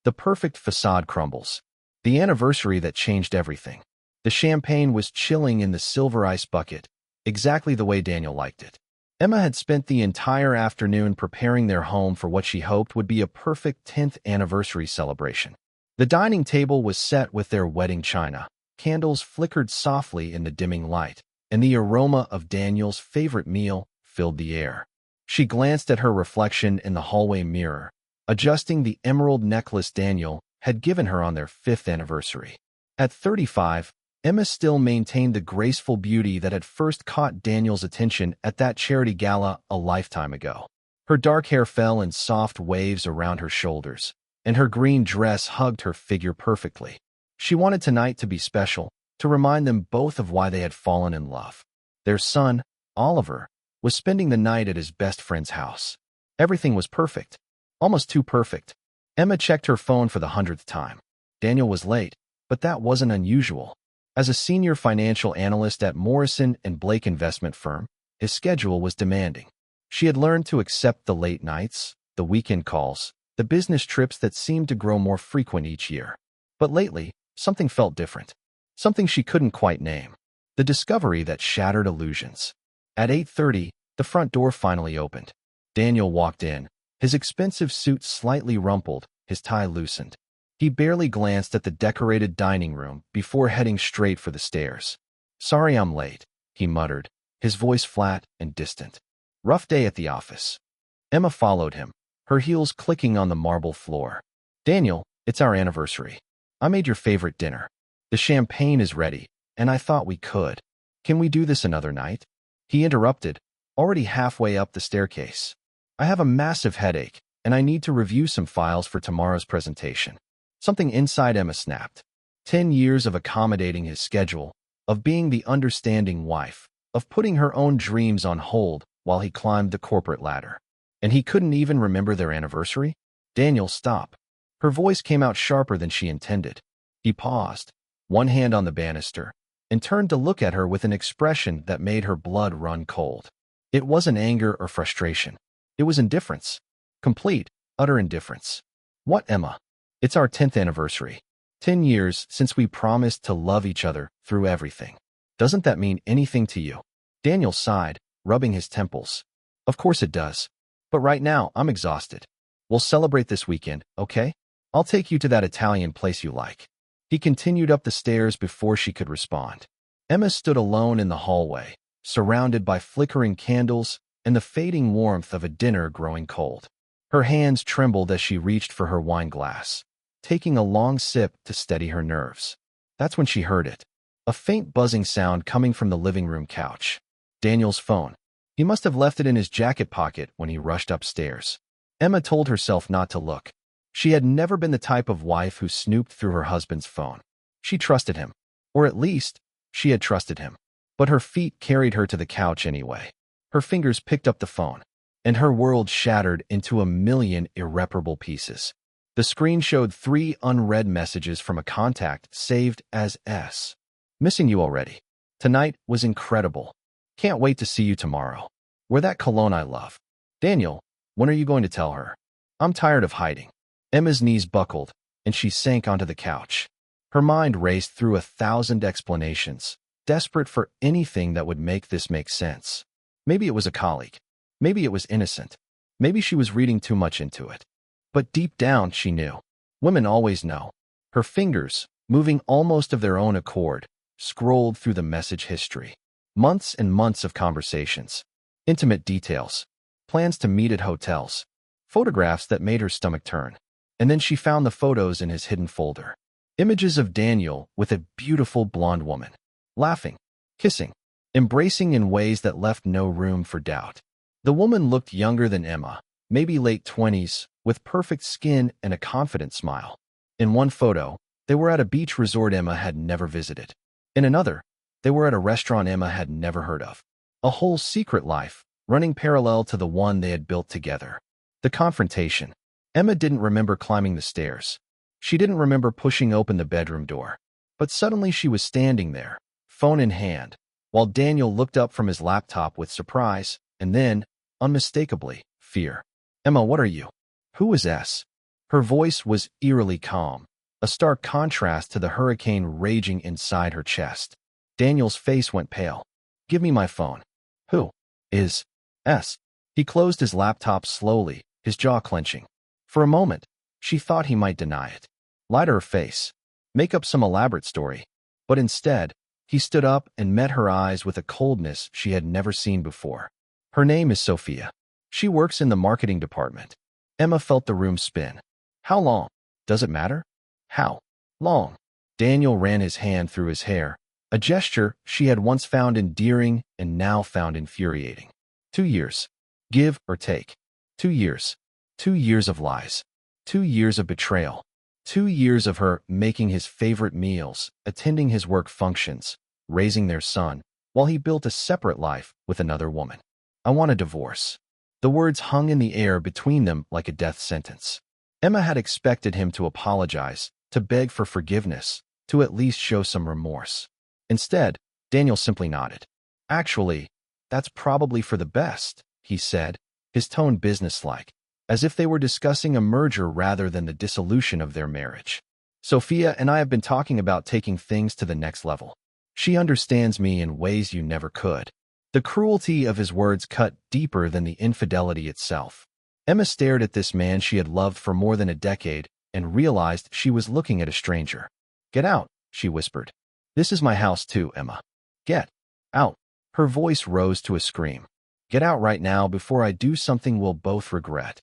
The perfect facade crumbles. The anniversary that changed everything. The champagne was chilling in the silver ice bucket, exactly the way Daniel liked it. Emma had spent the entire afternoon preparing their home for what she hoped would be a perfect 10th anniversary celebration. The dining table was set with their wedding china. Candles flickered softly in the dimming light, and the aroma of Daniel's favorite meal filled the air. She glanced at her reflection in the hallway mirror, adjusting the emerald necklace Daniel had given her on their 5th anniversary. At 35, Emma still maintained the graceful beauty that had first caught Daniel's attention at that charity gala a lifetime ago. Her dark hair fell in soft waves around her shoulders, and her green dress hugged her figure perfectly. She wanted tonight to be special, to remind them both of why they had fallen in love. Their son, Oliver, was spending the night at his best friend's house. Everything was perfect, almost too perfect. Emma checked her phone for the 100th time. Daniel was late, but that wasn't unusual. As a senior financial analyst at Morrison & Blake investment firm, his schedule was demanding. She had learned to accept the late nights, the weekend calls, the business trips that seemed to grow more frequent each year. But lately, something felt different. Something she couldn't quite name. The discovery that shattered illusions. At 8:30, the front door finally opened. Daniel walked in, his expensive suit slightly rumpled, his tie loosened. He barely glanced at the decorated dining room before heading straight for the stairs. "Sorry I'm late," he muttered, his voice flat and distant. "Rough day at the office." Emma followed him, her heels clicking on the marble floor. "Daniel, it's our anniversary. I made your favorite dinner. The champagne is ready, and I thought we could. Can we do this another night?" He interrupted, already halfway up the staircase. "I have a massive headache, and I need to review some files for tomorrow's presentation." Something inside Emma snapped. 10 years of accommodating his schedule, of being the understanding wife, of putting her own dreams on hold while he climbed the corporate ladder. And he couldn't even remember their anniversary? "Daniel, stop." Her voice came out sharper than she intended. He paused, one hand on the banister, and turned to look at her with an expression that made her blood run cold. It wasn't anger or frustration. It was indifference. Complete, utter indifference. "What, Emma? It's our 10th anniversary. 10 years since we promised to love each other through everything. Doesn't that mean anything to you?" Daniel sighed, rubbing his temples. "Of course it does. But right now, I'm exhausted. We'll celebrate this weekend, okay? I'll take you to that Italian place you like." He continued up the stairs before she could respond. Emma stood alone in the hallway, surrounded by flickering candles and the fading warmth of a dinner growing cold. Her hands trembled as she reached for her wine glass, taking a long sip to steady her nerves. That's when she heard it. A faint buzzing sound coming from the living room couch. Daniel's phone. He must have left it in his jacket pocket when he rushed upstairs. Emma told herself not to look. She had never been the type of wife who snooped through her husband's phone. She trusted him. Or at least, she had trusted him. But her feet carried her to the couch anyway. Her fingers picked up the phone, and her world shattered into a million irreparable pieces. The screen showed 3 unread messages from a contact saved as S. "Missing you already. Tonight was incredible. Can't wait to see you tomorrow. Wear that cologne I love. Daniel, when are you going to tell her? I'm tired of hiding." Emma's knees buckled, and she sank onto the couch. Her mind raced through 1,000 explanations, desperate for anything that would make this make sense. Maybe it was a colleague. Maybe it was innocent. Maybe she was reading too much into it. But deep down, she knew. Women always know. Her fingers, moving almost of their own accord, scrolled through the message history. Months and months of conversations. Intimate details. Plans to meet at hotels. Photographs that made her stomach turn. And then she found the photos in his hidden folder. Images of Daniel with a beautiful blonde woman. Laughing. Kissing. Embracing in ways that left no room for doubt. The woman looked younger than Emma, maybe late 20s, with perfect skin and a confident smile. In one photo, they were at a beach resort Emma had never visited. In another, they were at a restaurant Emma had never heard of. A whole secret life, running parallel to the one they had built together. The confrontation. Emma didn't remember climbing the stairs. She didn't remember pushing open the bedroom door. But suddenly she was standing there, phone in hand, while Daniel looked up from his laptop with surprise, and then, unmistakably, fear. "Emma, what are you? Who is S?" Her voice was eerily calm, a stark contrast to the hurricane raging inside her chest. Daniel's face went pale. "Give me my phone." "Who is S?" He closed his laptop slowly, his jaw clenching. For a moment, she thought he might deny it. Lie to her face. Make up some elaborate story. But instead, he stood up and met her eyes with a coldness she had never seen before. "Her name is Sophia. She works in the marketing department." Emma felt the room spin. "How long? Does it matter?" "How long?" Daniel ran his hand through his hair, a gesture she had once found endearing and now found infuriating. 2 years. Give or take. 2 years. 2 years of lies. 2 years of betrayal. 2 years of her making his favorite meals, attending his work functions, raising their son, while he built a separate life with another woman. "I want a divorce." The words hung in the air between them like a death sentence. Emma had expected him to apologize, to beg for forgiveness, to at least show some remorse. Instead, Daniel simply nodded. "Actually, that's probably for the best," he said, his tone businesslike, as if they were discussing a merger rather than the dissolution of their marriage. "Sophia and I have been talking about taking things to the next level. She understands me in ways you never could." The cruelty of his words cut deeper than the infidelity itself. Emma stared at this man she had loved for more than a decade and realized she was looking at a stranger. "Get out," she whispered. "This is my house too, Emma. Get out." Her voice rose to a scream. "Get out right now before I do something we'll both regret."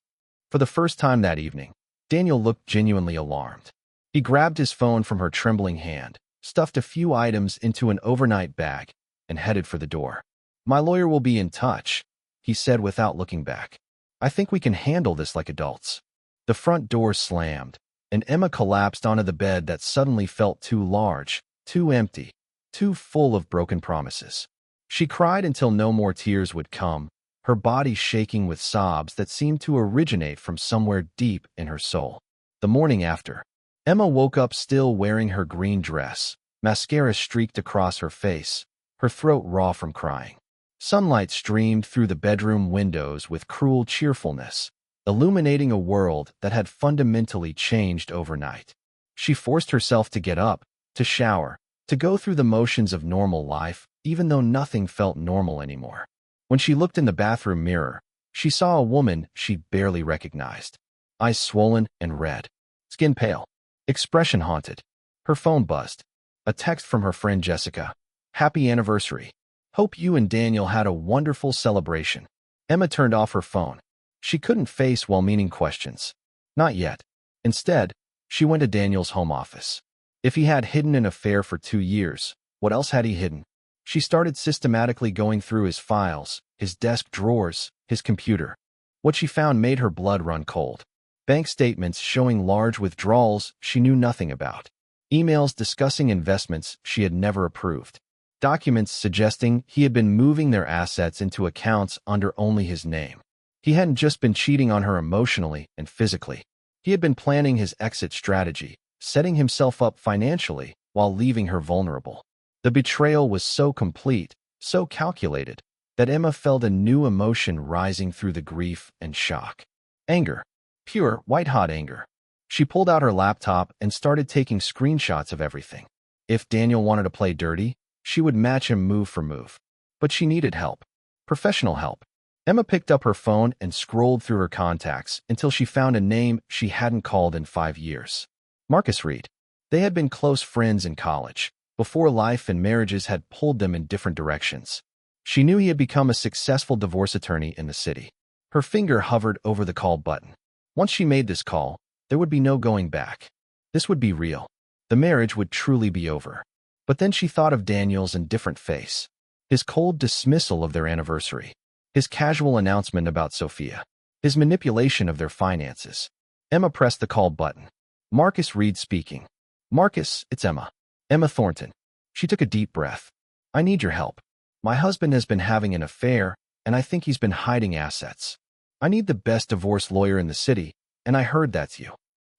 For the first time that evening, Daniel looked genuinely alarmed. He grabbed his phone from her trembling hand, stuffed a few items into an overnight bag, and headed for the door. "My lawyer will be in touch," he said without looking back. "I think we can handle this like adults." The front door slammed, and Emma collapsed onto the bed that suddenly felt too large, too empty, too full of broken promises. She cried until no more tears would come, her body shaking with sobs that seemed to originate from somewhere deep in her soul. The morning after, Emma woke up still wearing her green dress, mascara streaked across her face, her throat raw from crying. Sunlight streamed through the bedroom windows with cruel cheerfulness, illuminating a world that had fundamentally changed overnight. She forced herself to get up, to shower, to go through the motions of normal life, even though nothing felt normal anymore. When she looked in the bathroom mirror, she saw a woman she barely recognized. Eyes swollen and red, skin pale, expression haunted. Her phone buzzed. A text from her friend Jessica. "Happy anniversary. Hope you and Daniel had a wonderful celebration." Emma turned off her phone. She couldn't face well-meaning questions. Not yet. Instead, she went to Daniel's home office. If he had hidden an affair for 2 years, what else had he hidden? She started systematically going through his files, his desk drawers, his computer. What she found made her blood run cold. Bank statements showing large withdrawals she knew nothing about. Emails discussing investments she had never approved. Documents suggesting he had been moving their assets into accounts under only his name. He hadn't just been cheating on her emotionally and physically. He had been planning his exit strategy, setting himself up financially while leaving her vulnerable. The betrayal was so complete, so calculated, that Emma felt a new emotion rising through the grief and shock. Anger. Pure, white-hot anger. She pulled out her laptop and started taking screenshots of everything. If Daniel wanted to play dirty, she would match him move for move. But she needed help. Professional help. Emma picked up her phone and scrolled through her contacts until she found a name she hadn't called in 5 years. Marcus Reed. They had been close friends in college, before life and marriages had pulled them in different directions. She knew he had become a successful divorce attorney in the city. Her finger hovered over the call button. Once she made this call, there would be no going back. This would be real. The marriage would truly be over. But then she thought of Daniel's indifferent face, his cold dismissal of their anniversary, his casual announcement about Sophia, his manipulation of their finances. Emma pressed the call button. Marcus Reed speaking. "Marcus, it's Emma. Emma Thornton." She took a deep breath. "I need your help. My husband has been having an affair, and I think he's been hiding assets. I need the best divorce lawyer in the city, and I heard that's you."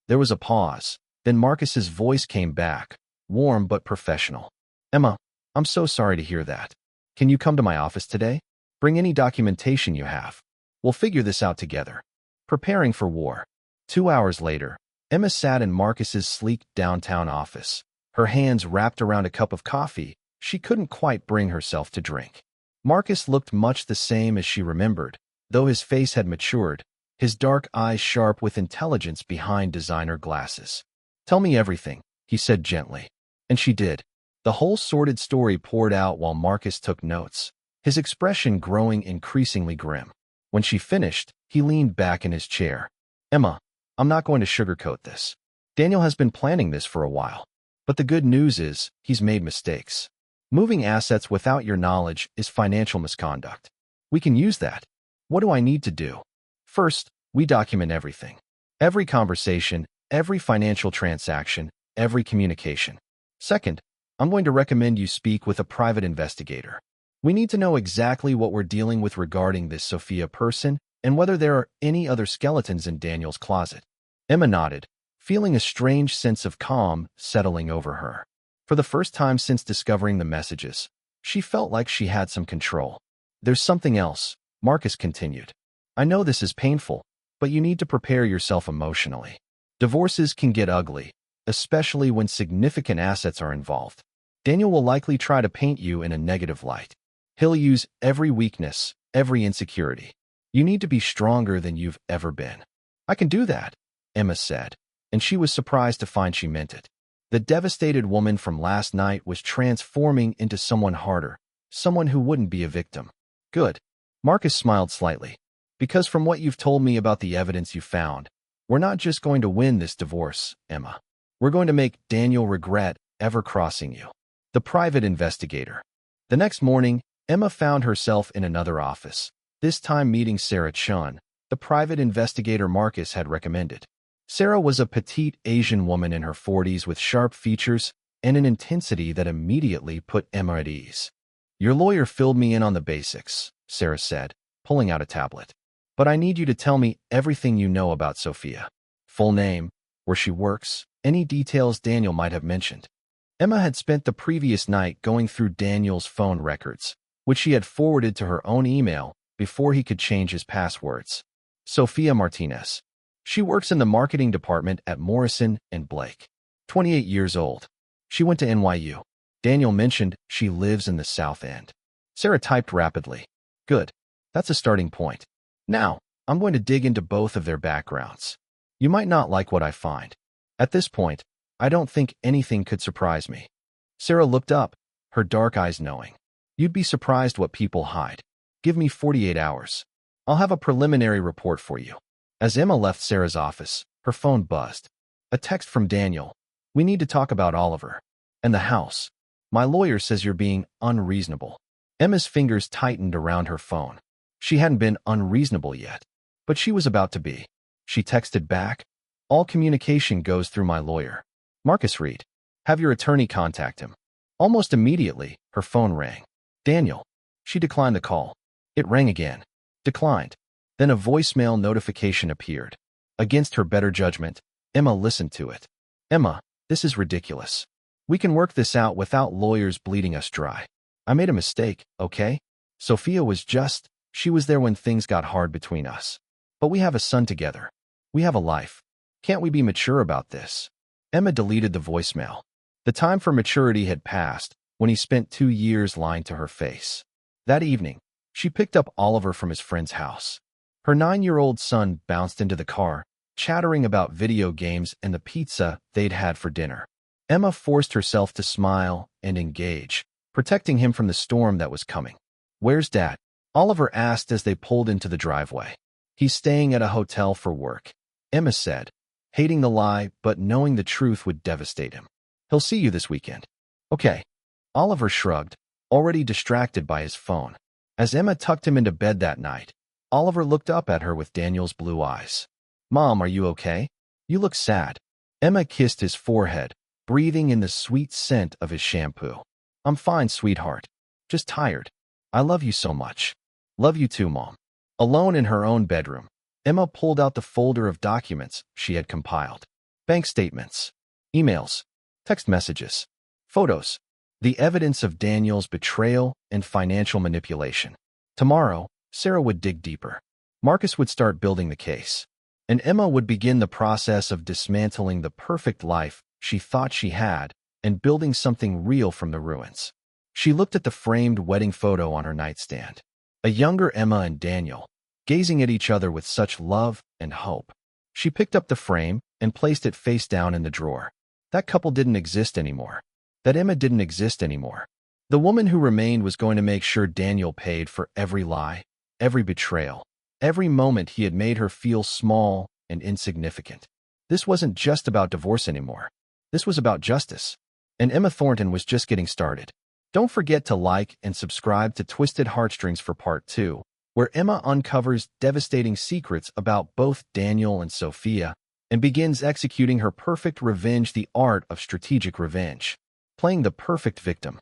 There was a pause. Then Marcus's voice came back, warm but professional. "Emma, I'm so sorry to hear that. Can you come to my office today? Bring any documentation you have. We'll figure this out together." Preparing for war. 2 hours later, Emma sat in Marcus's sleek downtown office, her hands wrapped around a cup of coffee she couldn't quite bring herself to drink. Marcus looked much the same as she remembered, though his face had matured, his dark eyes sharp with intelligence behind designer glasses. "Tell me everything," he said gently. And she did. The whole sordid story poured out while Marcus took notes, his expression growing increasingly grim. When she finished, he leaned back in his chair. "Emma, I'm not going to sugarcoat this. Daniel has been planning this for a while. But the good news is, he's made mistakes. Moving assets without your knowledge is financial misconduct. We can use that. What do I need to do? First, we document everything. Every conversation, every financial transaction, every communication. Second, I'm going to recommend you speak with a private investigator. We need to know exactly what we're dealing with regarding this Sophia person and whether there are any other skeletons in Daniel's closet." Emma nodded, feeling a strange sense of calm settling over her. For the first time since discovering the messages, she felt like she had some control. "There's something else," Marcus continued. "I know this is painful, but you need to prepare yourself emotionally. Divorces can get ugly, especially when significant assets are involved. Daniel will likely try to paint you in a negative light. He'll use every weakness, every insecurity. You need to be stronger than you've ever been." "I can do that," Emma said, and she was surprised to find she meant it. The devastated woman from last night was transforming into someone harder, someone who wouldn't be a victim. "Good." Marcus smiled slightly. "Because from what you've told me about the evidence you found, we're not just going to win this divorce, Emma. We're going to make Daniel regret ever crossing you." The private investigator. The next morning, Emma found herself in another office, this time meeting Sarah Chun, the private investigator Marcus had recommended. Sarah was a petite Asian woman in her 40s with sharp features and an intensity that immediately put Emma at ease. "Your lawyer filled me in on the basics," Sarah said, pulling out a tablet. "But I need you to tell me everything you know about Sophia. Full name, where she works, any details Daniel might have mentioned." Emma had spent the previous night going through Daniel's phone records, which she had forwarded to her own email before he could change his passwords. "Sophia Martinez. She works in the marketing department at Morrison & Blake. 28 years old. She went to NYU. Daniel mentioned she lives in the South End." Sarah typed rapidly. "Good. That's a starting point. Now, I'm going to dig into both of their backgrounds. You might not like what I find. At this point, I don't think anything could surprise me." Sarah looked up, her dark eyes knowing. "You'd be surprised what people hide. Give me 48 hours. I'll have a preliminary report for you." As Emma left Sarah's office, her phone buzzed. A text from Daniel. "We need to talk about Oliver. And the house. My lawyer says you're being unreasonable." Emma's fingers tightened around her phone. She hadn't been unreasonable yet, but she was about to be. She texted back, "All communication goes through my lawyer. Marcus Reed. Have your attorney contact him." Almost immediately, her phone rang. "Daniel." She declined the call. It rang again. Declined. Then a voicemail notification appeared. Against her better judgment, Emma listened to it. "Emma, this is ridiculous. We can work this out without lawyers bleeding us dry. I made a mistake, okay? Sophia she was there when things got hard between us. But we have a son together. We have a life. Can't we be mature about this?" Emma deleted the voicemail. The time for maturity had passed when he spent 2 years lying to her face. That evening, she picked up Oliver from his friend's house. Her 9-year-old son bounced into the car, chattering about video games and the pizza they'd had for dinner. Emma forced herself to smile and engage, protecting him from the storm that was coming. "Where's Dad?" Oliver asked as they pulled into the driveway. "He's staying at a hotel for work," Emma said, hating the lie but knowing the truth would devastate him. "He'll see you this weekend." "Okay." Oliver shrugged, already distracted by his phone. As Emma tucked him into bed that night, Oliver looked up at her with Daniel's blue eyes. "Mom, are you okay? You look sad." Emma kissed his forehead, breathing in the sweet scent of his shampoo. "I'm fine, sweetheart. Just tired. I love you so much." "Love you too, Mom." Alone in her own bedroom, Emma pulled out the folder of documents she had compiled. Bank statements, emails, text messages, photos, the evidence of Daniel's betrayal and financial manipulation. Tomorrow, Sarah would dig deeper. Marcus would start building the case. and Emma would begin the process of dismantling the perfect life she thought she had and building something real from the ruins. She looked at the framed wedding photo on her nightstand. A younger Emma and Daniel, gazing at each other with such love and hope. She picked up the frame and placed it face down in the drawer. That couple didn't exist anymore. That Emma didn't exist anymore. The woman who remained was going to make sure Daniel paid for every lie, every betrayal, every moment he had made her feel small and insignificant. This wasn't just about divorce anymore. This was about justice. And Emma Thornton was just getting started. Don't forget to like and subscribe to Twisted Heartstrings for Part 2, where Emma uncovers devastating secrets about both Daniel and Sophia and begins executing her perfect revenge, the art of strategic revenge, playing the perfect victim.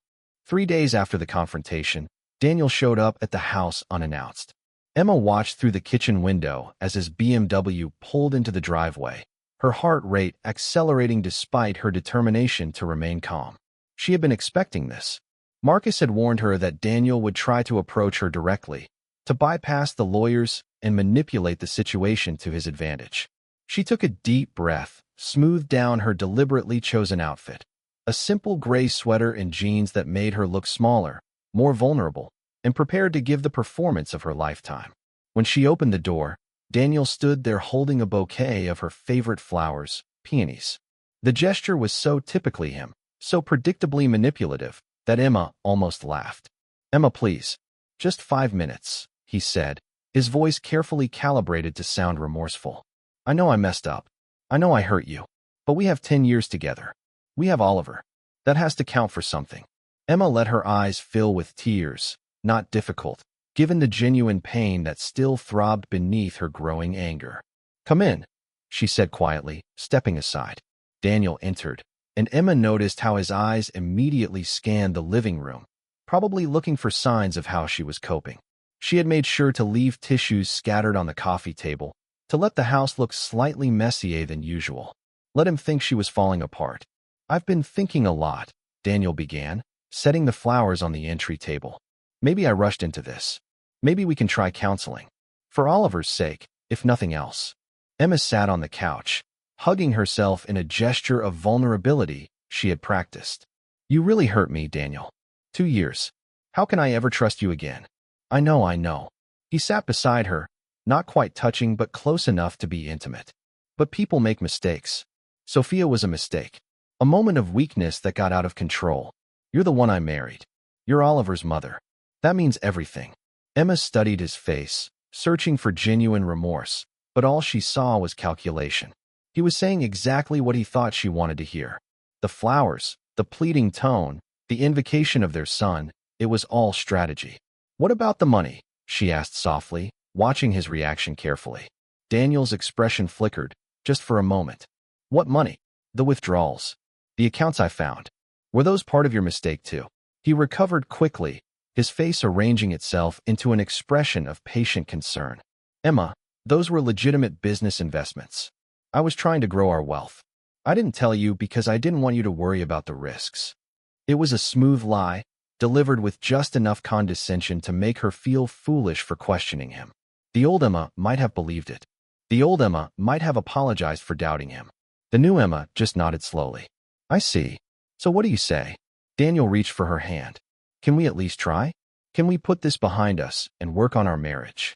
3 days after the confrontation, Daniel showed up at the house unannounced. Emma watched through the kitchen window as his BMW pulled into the driveway, her heart rate accelerating despite her determination to remain calm. She had been expecting this. Marcus had warned her that Daniel would try to approach her directly, to bypass the lawyers and manipulate the situation to his advantage. She took a deep breath, smoothed down her deliberately chosen outfit, a simple gray sweater and jeans that made her look smaller, more vulnerable, and prepared to give the performance of her lifetime. When she opened the door, Daniel stood there holding a bouquet of her favorite flowers, peonies. The gesture was so typically him, so predictably manipulative, that Emma almost laughed. "Emma, please. Just 5 minutes," he said, his voice carefully calibrated to sound remorseful. "I know I messed up. I know I hurt you. But we have 10 years together. We have Oliver. That has to count for something." Emma let her eyes fill with tears, not difficult, given the genuine pain that still throbbed beneath her growing anger. "Come in," she said quietly, stepping aside. Daniel entered, and Emma noticed how his eyes immediately scanned the living room, probably looking for signs of how she was coping. She had made sure to leave tissues scattered on the coffee table, to let the house look slightly messier than usual. Let him think she was falling apart. "I've been thinking a lot," Daniel began, setting the flowers on the entry table. "Maybe I rushed into this. Maybe we can try counseling. For Oliver's sake, if nothing else." Emma sat on the couch, hugging herself in a gesture of vulnerability she had practiced. "You really hurt me, Daniel. 2 years. How can I ever trust you again?" I know. He sat beside her, not quite touching but close enough to be intimate. "But people make mistakes. Sophia was a mistake. A moment of weakness that got out of control. You're the one I married. You're Oliver's mother. That means everything." Emma studied his face, searching for genuine remorse, but all she saw was calculation. He was saying exactly what he thought she wanted to hear. The flowers, the pleading tone, the invocation of their son, it was all strategy. "What about the money?" she asked softly, watching his reaction carefully. Daniel's expression flickered, just for a moment. "What money?" "The withdrawals. The accounts I found. Were those part of your mistake too?" He recovered quickly, his face arranging itself into an expression of patient concern. "Emma, those were legitimate business investments. I was trying to grow our wealth. I didn't tell you because I didn't want you to worry about the risks." It was a smooth lie, delivered with just enough condescension to make her feel foolish for questioning him. The old Emma might have believed it. The old Emma might have apologized for doubting him. The new Emma just nodded slowly. "I see. So what do you say?" Daniel reached for her hand. "Can we at least try? Can we put this behind us and work on our marriage?"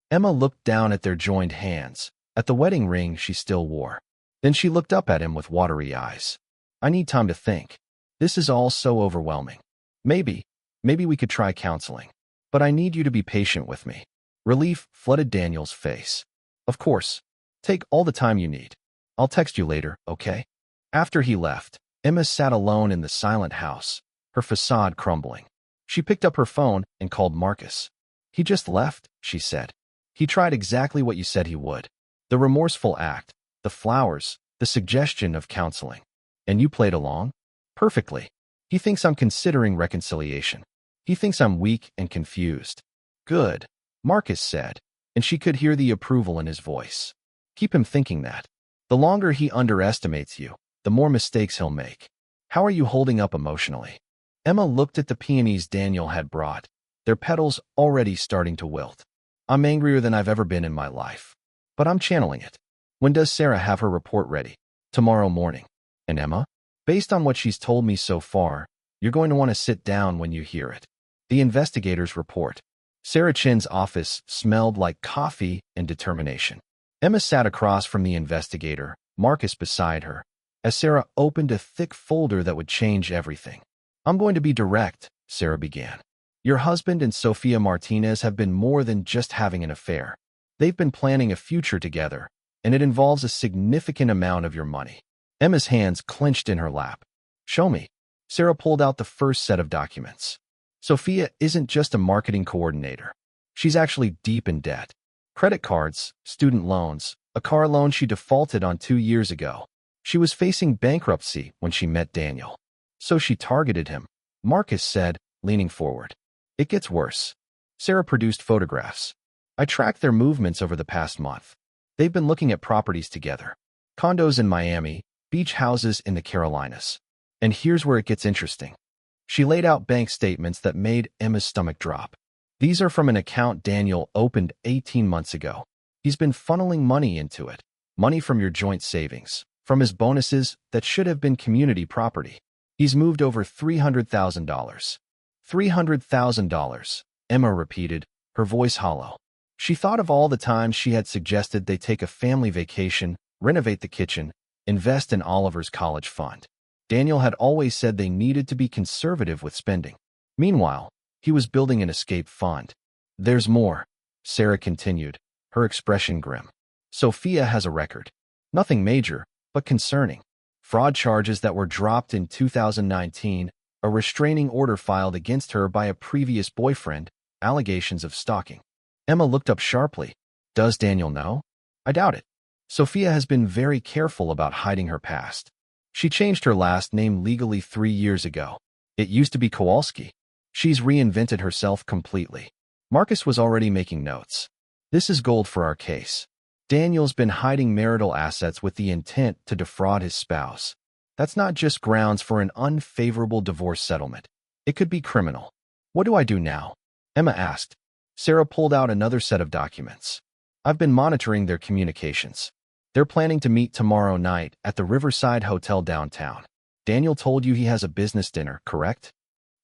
Emma looked down at their joined hands, at the wedding ring she still wore. Then she looked up at him with watery eyes. "I need time to think. This is all so overwhelming. Maybe we could try counseling. But I need you to be patient with me." Relief flooded Daniel's face. "Of course. Take all the time you need. I'll text you later, okay?" After he left, Emma sat alone in the silent house, her facade crumbling. She picked up her phone and called Marcus. "He just left," she said. "He tried exactly what you said he would. The remorseful act, the flowers, the suggestion of counseling. And you played along? Perfectly. He thinks I'm considering reconciliation. He thinks I'm weak and confused." "Good," Marcus said, and she could hear the approval in his voice. "Keep him thinking that. The longer he underestimates you, the more mistakes he'll make. How are you holding up emotionally?" Emma looked at the peonies Daniel had brought, their petals already starting to wilt. "I'm angrier than I've ever been in my life. But I'm channeling it. When does Sarah have her report ready? Tomorrow morning. And Emma? Based on what she's told me so far, you're going to want to sit down when you hear it. The investigator's report. Sarah Chin's office smelled like coffee and determination. Emma sat across from the investigator, Marcus beside her, as Sarah opened a thick folder that would change everything. I'm going to be direct, Sarah began. Your husband and Sofia Martinez have been more than just having an affair. They've been planning a future together, and it involves a significant amount of your money. Emma's hands clenched in her lap. Show me. Sarah pulled out the first set of documents. Sofia isn't just a marketing coordinator. She's actually deep in debt. Credit cards, student loans, a car loan she defaulted on 2 years ago. She was facing bankruptcy when she met Daniel. So she targeted him, Marcus said, leaning forward. It gets worse. Sarah produced photographs. I tracked their movements over the past month. They've been looking at properties together. Condos in Miami, beach houses in the Carolinas. And here's where it gets interesting. She laid out bank statements that made Emma's stomach drop. These are from an account Daniel opened 18 months ago. He's been funneling money into it. Money from your joint savings, from his bonuses that should have been community property. He's moved over $300,000. $300,000, Emma repeated, her voice hollow. She thought of all the times she had suggested they take a family vacation, renovate the kitchen, invest in Oliver's college fund. Daniel had always said they needed to be conservative with spending. Meanwhile, he was building an escape fund. There's more, Sarah continued, her expression grim. Sofia has a record. Nothing major, but concerning. Fraud charges that were dropped in 2019, a restraining order filed against her by a previous boyfriend, allegations of stalking. Emma looked up sharply. Does Daniel know? I doubt it. Sofia has been very careful about hiding her past. She changed her last name legally 3 years ago. It used to be Kowalski. She's reinvented herself completely. Marcus was already making notes. This is gold for our case. Daniel's been hiding marital assets with the intent to defraud his spouse. That's not just grounds for an unfavorable divorce settlement. It could be criminal. What do I do now? Emma asked. Sarah pulled out another set of documents. I've been monitoring their communications. They're planning to meet tomorrow night at the Riverside Hotel downtown. Daniel told you he has a business dinner, correct?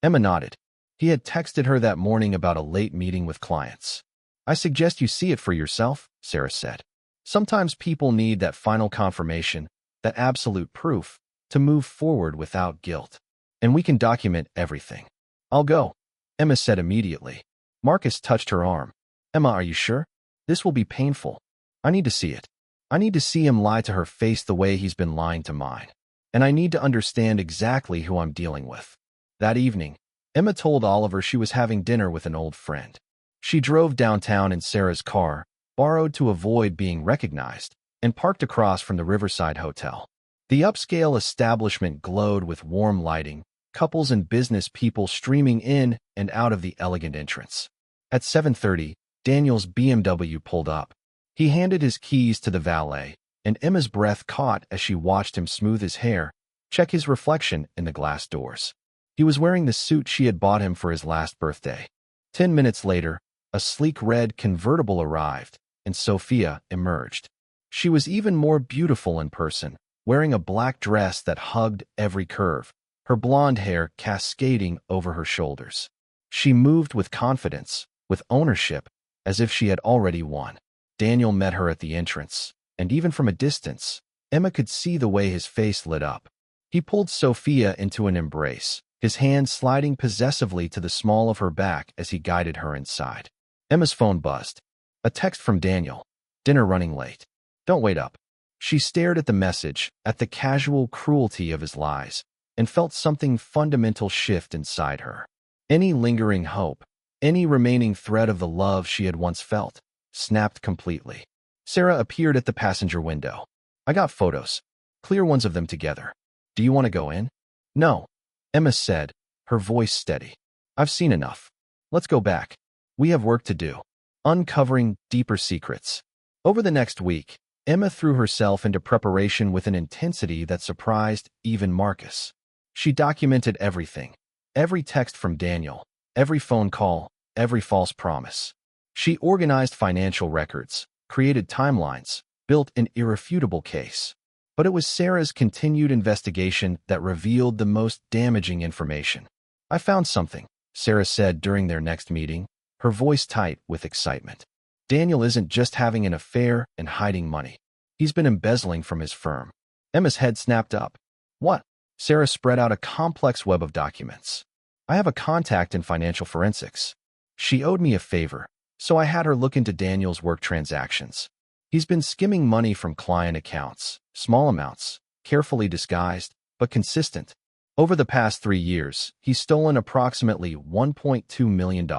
Emma nodded. He had texted her that morning about a late meeting with clients. I suggest you see it for yourself, Sarah said. Sometimes people need that final confirmation, that absolute proof, to move forward without guilt. And we can document everything. I'll go, Emma said immediately. Marcus touched her arm. Emma, are you sure? This will be painful. I need to see it. I need to see him lie to her face the way he's been lying to mine. And I need to understand exactly who I'm dealing with. That evening, Emma told Oliver she was having dinner with an old friend. She drove downtown in Sarah's car, borrowed to avoid being recognized, and parked across from the Riverside Hotel. The upscale establishment glowed with warm lighting, couples and business people streaming in and out of the elegant entrance. At 7:30, Daniel's BMW pulled up. He handed his keys to the valet, and Emma's breath caught as she watched him smooth his hair, check his reflection in the glass doors. He was wearing the suit she had bought him for his last birthday. 10 minutes later, a sleek red convertible arrived, and Sofia emerged. She was even more beautiful in person, wearing a black dress that hugged every curve, her blonde hair cascading over her shoulders. She moved with confidence, with ownership, as if she had already won. Daniel met her at the entrance, and even from a distance, Emma could see the way his face lit up. He pulled Sofia into an embrace, his hand sliding possessively to the small of her back as he guided her inside. Emma's phone buzzed. A text from Daniel. Dinner running late. Don't wait up. She stared at the message, at the casual cruelty of his lies, and felt something fundamental shift inside her. Any lingering hope, any remaining thread of the love she had once felt, snapped completely. Sarah appeared at the passenger window. I got photos. Clear ones of them together. Do you want to go in? No, Emma said, her voice steady. I've seen enough. Let's go back. We have work to do. Uncovering deeper secrets. Over the next week, Emma threw herself into preparation with an intensity that surprised even Marcus. She documented everything. Every text from Daniel, every phone call, every false promise. She organized financial records, created timelines, built an irrefutable case. But it was Sarah's continued investigation that revealed the most damaging information. "I found something," Sarah said during their next meeting, her voice tight with excitement. "Daniel isn't just having an affair and hiding money. He's been embezzling from his firm." Emma's head snapped up. "What?" Sarah spread out a complex web of documents. "I have a contact in financial forensics. She owed me a favor, so I had her look into Daniel's work transactions. He's been skimming money from client accounts, small amounts, carefully disguised, but consistent. Over the past 3 years, he's stolen approximately $1.2 million.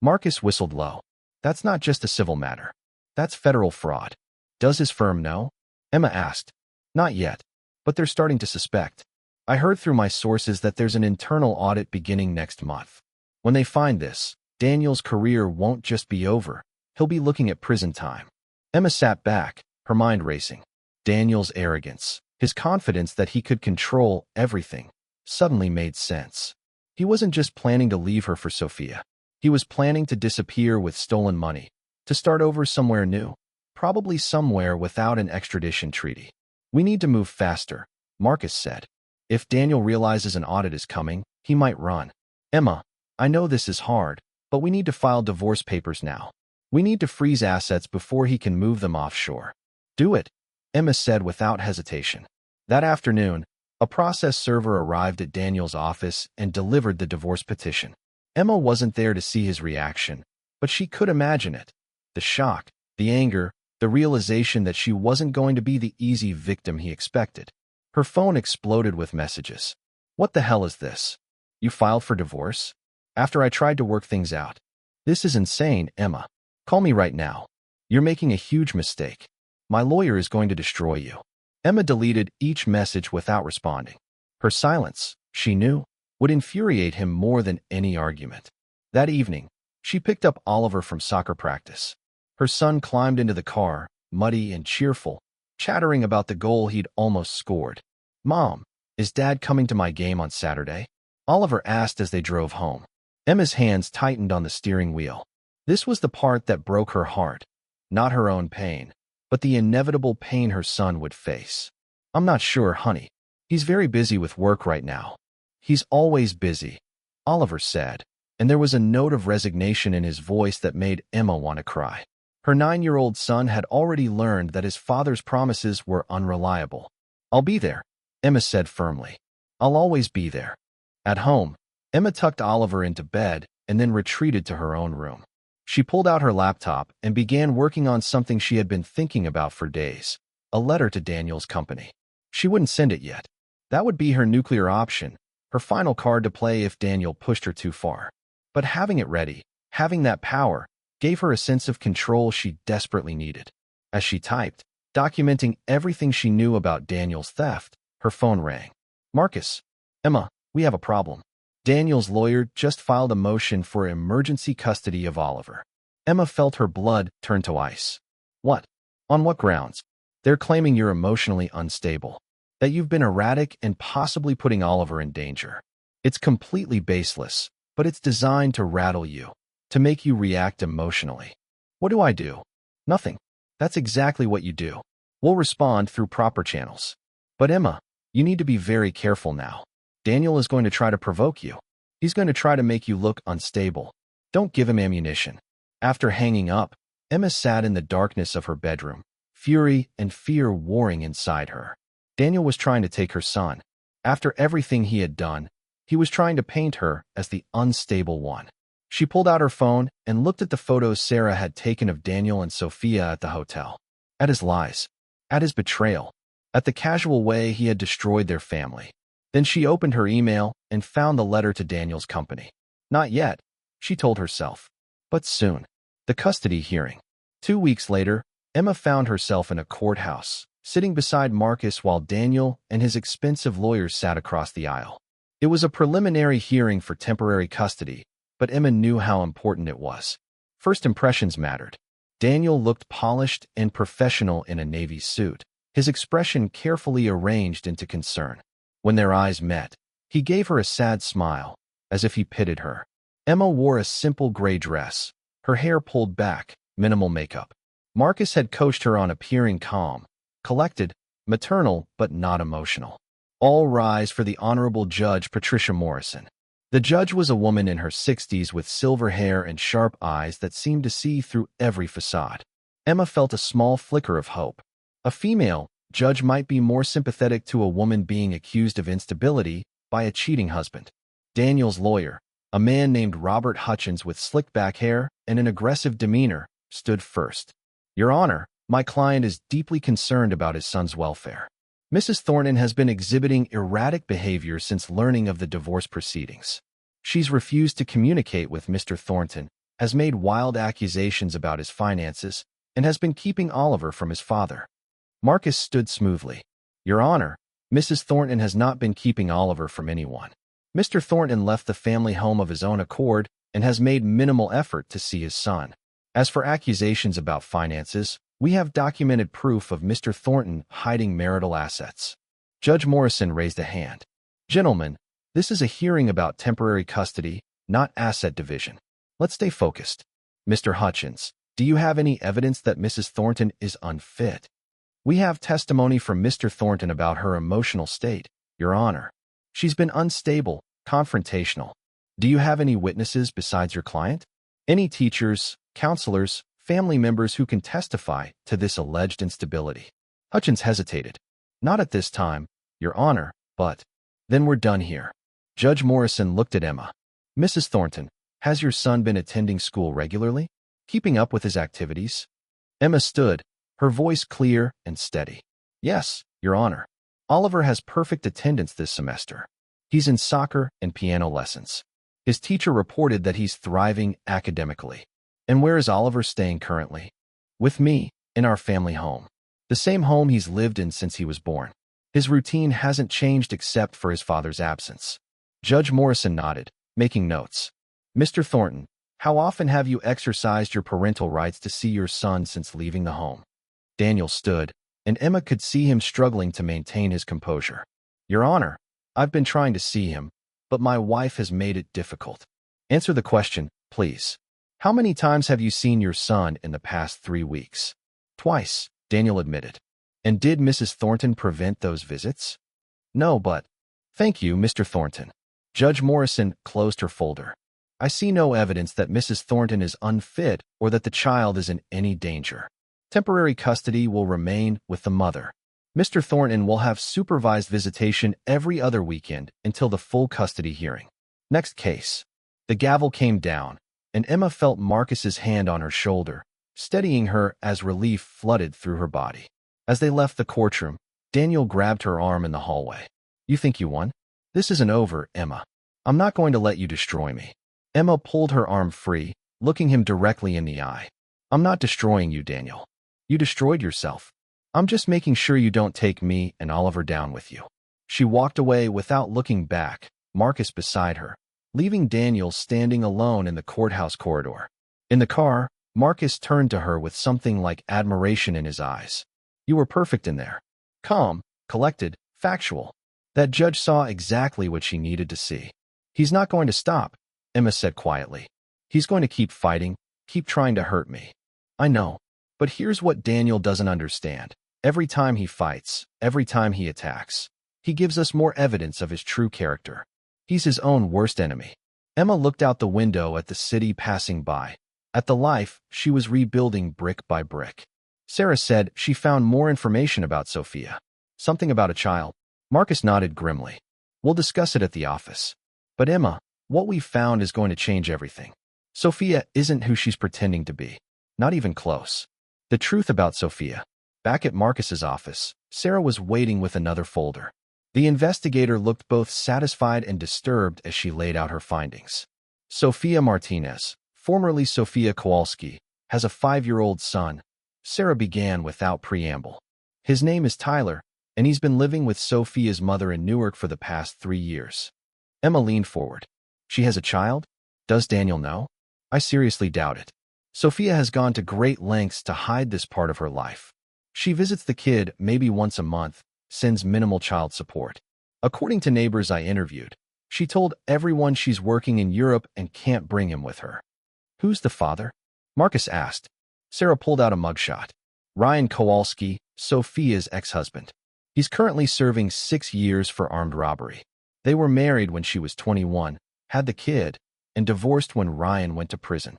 Marcus whistled low. "That's not just a civil matter. That's federal fraud." "Does his firm know?" Emma asked. "Not yet, but they're starting to suspect. I heard through my sources that there's an internal audit beginning next month. When they find this, Daniel's career won't just be over. He'll be looking at prison time." Emma sat back, her mind racing. Daniel's arrogance, his confidence that he could control everything, suddenly made sense. He wasn't just planning to leave her for Sophia. He was planning to disappear with stolen money, to start over somewhere new, probably somewhere without an extradition treaty. "We need to move faster," Marcus said. "If Daniel realizes an audit is coming, he might run." "Emma, I know this is hard, but we need to file divorce papers now. We need to freeze assets before he can move them offshore." "Do it," Emma said without hesitation. That afternoon, a process server arrived at Daniel's office and delivered the divorce petition. Emma wasn't there to see his reaction, but she could imagine it. The shock, the anger, the realization that she wasn't going to be the easy victim he expected. Her phone exploded with messages. "What the hell is this? You filed for divorce? After I tried to work things out. This is insane, Emma. Call me right now. You're making a huge mistake. My lawyer is going to destroy you." Emma deleted each message without responding. Her silence, she knew, would infuriate him more than any argument. That evening, she picked up Oliver from soccer practice. Her son climbed into the car, muddy and cheerful, chattering about the goal he'd almost scored. "Mom, is Dad coming to my game on Saturday?" Oliver asked as they drove home. Emma's hands tightened on the steering wheel. This was the part that broke her heart, not her own pain, but the inevitable pain her son would face. "I'm not sure, honey. He's very busy with work right now." "He's always busy," Oliver said, and there was a note of resignation in his voice that made Emma want to cry. Her 9-year-old son had already learned that his father's promises were unreliable. "I'll be there," Emma said firmly. "I'll always be there." At home, Emma tucked Oliver into bed and then retreated to her own room. She pulled out her laptop and began working on something she had been thinking about for days, a letter to Daniel's company. She wouldn't send it yet. That would be her nuclear option, her final card to play if Daniel pushed her too far. But having it ready, having that power, gave her a sense of control she desperately needed. As she typed, documenting everything she knew about Daniel's theft, her phone rang. "Marcus." "Emma, we have a problem. Daniel's lawyer just filed a motion for emergency custody of Oliver." Emma felt her blood turn to ice. "What? On what grounds?" "They're claiming you're emotionally unstable, that you've been erratic and possibly putting Oliver in danger. It's completely baseless, but it's designed to rattle you, to make you react emotionally." "What do I do?" "Nothing. That's exactly what you do. We'll respond through proper channels." "But Emma, you need to be very careful now. Daniel is going to try to provoke you. He's going to try to make you look unstable. Don't give him ammunition." After hanging up, Emma sat in the darkness of her bedroom, fury and fear warring inside her. Daniel was trying to take her son. After everything he had done, he was trying to paint her as the unstable one. She pulled out her phone and looked at the photos Sarah had taken of Daniel and Sophia at the hotel. At his lies, at his betrayal, at the casual way he had destroyed their family. Then she opened her email and found the letter to Daniel's company. Not yet, she told herself, but soon. The custody hearing. 2 weeks later, Emma found herself in a courthouse, sitting beside Marcus while Daniel and his expensive lawyers sat across the aisle. It was a preliminary hearing for temporary custody, but Emma knew how important it was. First impressions mattered. Daniel looked polished and professional in a navy suit, his expression carefully arranged into concern. When their eyes met, he gave her a sad smile, as if he pitied her. Emma wore a simple gray dress, her hair pulled back, minimal makeup. Marcus had coached her on appearing calm, collected, maternal, but not emotional. All rise for the Honorable Judge Patricia Morrison. The judge was a woman in her 60s with silver hair and sharp eyes that seemed to see through every facade. Emma felt a small flicker of hope. A female judge might be more sympathetic to a woman being accused of instability by a cheating husband. Daniel's lawyer, a man named Robert Hutchins with slicked-back hair and an aggressive demeanor, stood first. Your Honor, my client is deeply concerned about his son's welfare. Mrs. Thornton has been exhibiting erratic behavior since learning of the divorce proceedings. She's refused to communicate with Mr. Thornton, has made wild accusations about his finances, and has been keeping Oliver from his father. Marcus stood smoothly. Your Honor, Mrs. Thornton has not been keeping Oliver from anyone. Mr. Thornton left the family home of his own accord and has made minimal effort to see his son. As for accusations about finances, we have documented proof of Mr. Thornton hiding marital assets. Judge Morrison raised a hand. Gentlemen, this is a hearing about temporary custody, not asset division. Let's stay focused. Mr. Hutchins, do you have any evidence that Mrs. Thornton is unfit? We have testimony from Mr. Thornton about her emotional state, Your Honor. She's been unstable, confrontational. Do you have any witnesses besides your client? Any teachers, counselors, family members who can testify to this alleged instability? Hutchins hesitated. Not at this time, Your Honor, but... Then we're done here. Judge Morrison looked at Emma. Mrs. Thornton, has your son been attending school regularly? Keeping up with his activities? Emma stood, her voice clear and steady. Yes, Your Honor. Oliver has perfect attendance this semester. He's in soccer and piano lessons. His teacher reported that he's thriving academically. And where is Oliver staying currently? With me, in our family home. The same home he's lived in since he was born. His routine hasn't changed except for his father's absence. Judge Morrison nodded, making notes. Mr. Thornton, how often have you exercised your parental rights to see your son since leaving the home? Daniel stood, and Emma could see him struggling to maintain his composure. Your Honor, I've been trying to see him, but my wife has made it difficult. Answer the question, please. How many times have you seen your son in the past 3 weeks? Twice, Daniel admitted. And did Mrs. Thornton prevent those visits? No, but... Thank you, Mr. Thornton. Judge Morrison closed her folder. I see no evidence that Mrs. Thornton is unfit or that the child is in any danger. Temporary custody will remain with the mother. Mr. Thornton will have supervised visitation every other weekend until the full custody hearing. Next case. The gavel came down, and Emma felt Marcus's hand on her shoulder, steadying her as relief flooded through her body. As they left the courtroom, Daniel grabbed her arm in the hallway. You think you won? This isn't over, Emma. I'm not going to let you destroy me. Emma pulled her arm free, looking him directly in the eye. I'm not destroying you, Daniel. You destroyed yourself. I'm just making sure you don't take me and Oliver down with you. She walked away without looking back, Marcus beside her, leaving Daniel standing alone in the courthouse corridor. In the car, Marcus turned to her with something like admiration in his eyes. You were perfect in there. Calm, collected, factual. That judge saw exactly what she needed to see. He's not going to stop, Emma said quietly. He's going to keep fighting, keep trying to hurt me. I know. But here's what Daniel doesn't understand. Every time he fights, every time he attacks, he gives us more evidence of his true character. He's his own worst enemy. Emma looked out the window at the city passing by, at the life she was rebuilding brick by brick. Sarah said she found more information about Sophia. Something about a child. Marcus nodded grimly. We'll discuss it at the office. But Emma, what we found is going to change everything. Sophia isn't who she's pretending to be. Not even close. The truth about Sophia. Back at Marcus's office, Sarah was waiting with another folder. The investigator looked both satisfied and disturbed as she laid out her findings. Sophia Martinez, formerly Sophia Kowalski, has a 5-year-old son. Sarah began without preamble. His name is Tyler, and he's been living with Sophia's mother in Newark for the past 3 years. Emma leaned forward. She has a child? Does Daniel know? I seriously doubt it. Sophia has gone to great lengths to hide this part of her life. She visits the kid maybe once a month, sends minimal child support. According to neighbors I interviewed, she told everyone she's working in Europe and can't bring him with her. Who's the father? Marcus asked. Sarah pulled out a mugshot. Ryan Kowalski, Sophia's ex-husband. He's currently serving 6 years for armed robbery. They were married when she was 21, had the kid, and divorced when Ryan went to prison.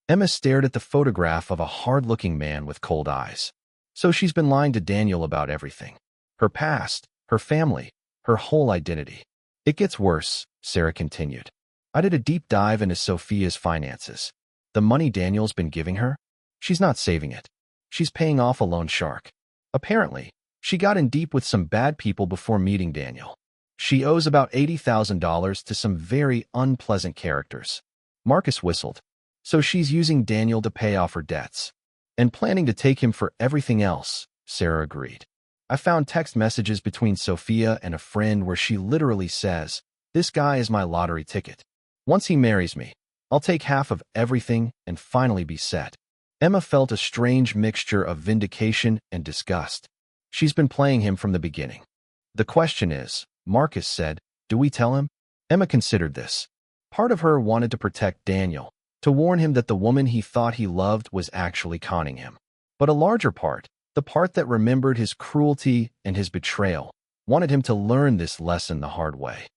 Emma stared at the photograph of a hard-looking man with cold eyes. So she's been lying to Daniel about everything. Her past, her family, her whole identity. It gets worse, Sarah continued. I did a deep dive into Sophia's finances. The money Daniel's been giving her, she's not saving it. She's paying off a loan shark. Apparently, she got in deep with some bad people before meeting Daniel. She owes about $80,000 to some very unpleasant characters. Marcus whistled. So she's using Daniel to pay off her debts. And planning to take him for everything else, Sarah agreed. I found text messages between Sophia and a friend where she literally says, "This guy is my lottery ticket. Once he marries me, I'll take half of everything and finally be set." Emma felt a strange mixture of vindication and disgust. She's been playing him from the beginning. The question is, Marcus said, do we tell him? Emma considered this. Part of her wanted to protect Daniel, to warn him that the woman he thought he loved was actually conning him. But a larger part, the part that remembered his cruelty and his betrayal, wanted him to learn this lesson the hard way.